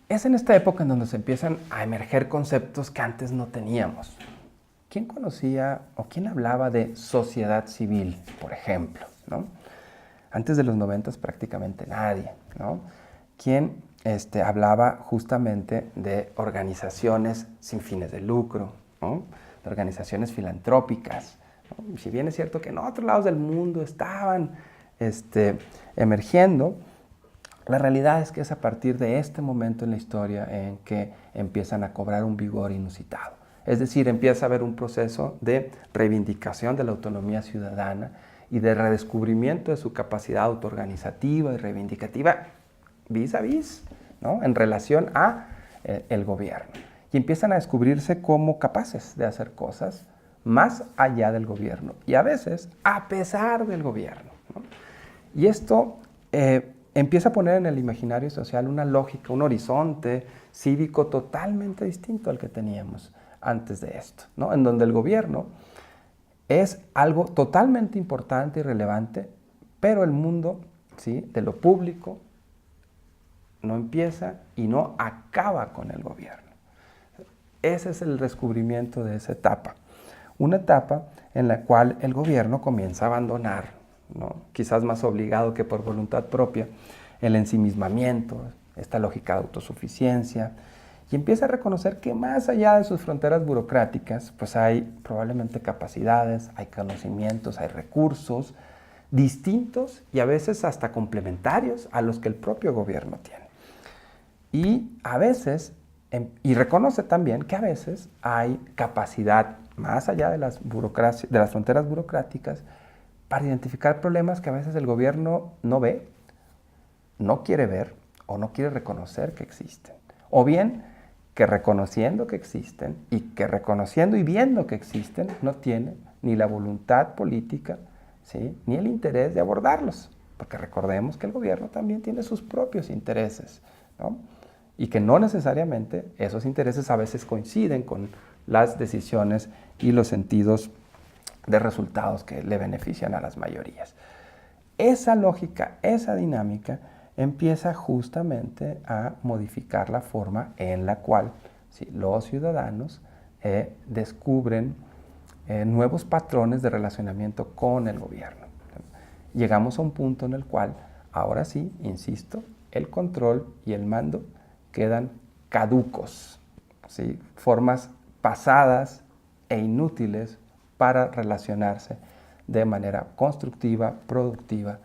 Es en esta época en donde se empiezan a emerger conceptos que antes no teníamos. ¿Quién conocía o quién hablaba de sociedad civil, por ejemplo? ¿No? Antes de los 90 prácticamente nadie. ¿No? ¿Quién hablaba justamente de organizaciones sin fines de lucro, ¿no? De organizaciones filantrópicas? ¿No? Si bien es cierto que en otros lados del mundo estaban emergiendo, la realidad es que es a partir de este momento en la historia en que empiezan a cobrar un vigor inusitado. Es decir, empieza a haber un proceso de reivindicación de la autonomía ciudadana y de redescubrimiento de su capacidad autoorganizativa y reivindicativa vis a vis, ¿no? En relación a el gobierno. Y empiezan a descubrirse como capaces de hacer cosas más allá del gobierno y a veces a pesar del gobierno, ¿no? Y esto empieza a poner en el imaginario social una lógica, un horizonte cívico totalmente distinto al que teníamos antes de esto, ¿no? En donde el gobierno es algo totalmente importante y relevante, pero el mundo, ¿sí?, de lo público no empieza y no acaba con el gobierno. Ese es el descubrimiento de esa etapa. Una etapa en la cual el gobierno comienza a abandonar, ¿no?, quizás más obligado que por voluntad propia, el ensimismamiento, esta lógica de autosuficiencia, y empieza a reconocer que más allá de sus fronteras burocráticas, pues hay probablemente capacidades, hay conocimientos, hay recursos distintos y a veces hasta complementarios a los que el propio gobierno tiene. Y a veces, y reconoce también que a veces hay capacidad más allá de las fronteras burocráticas para identificar problemas que a veces el gobierno no ve, no quiere ver o no quiere reconocer que existen. O bien que reconociendo que existen y que reconociendo y viendo que existen no tiene ni la voluntad política, ¿sí?, ni el interés de abordarlos. Porque recordemos que el gobierno también tiene sus propios intereses, ¿no? Y que no necesariamente esos intereses a veces coinciden con las decisiones y los sentidos de resultados que le benefician a las mayorías. Esa lógica, esa dinámica empieza justamente a modificar la forma en la cual, ¿sí?, los ciudadanos descubren nuevos patrones de relacionamiento con el gobierno. Llegamos a un punto en el cual, ahora sí, insisto, el control y el mando quedan caducos, ¿sí?, formas pasadas e inútiles para relacionarse de manera constructiva, productiva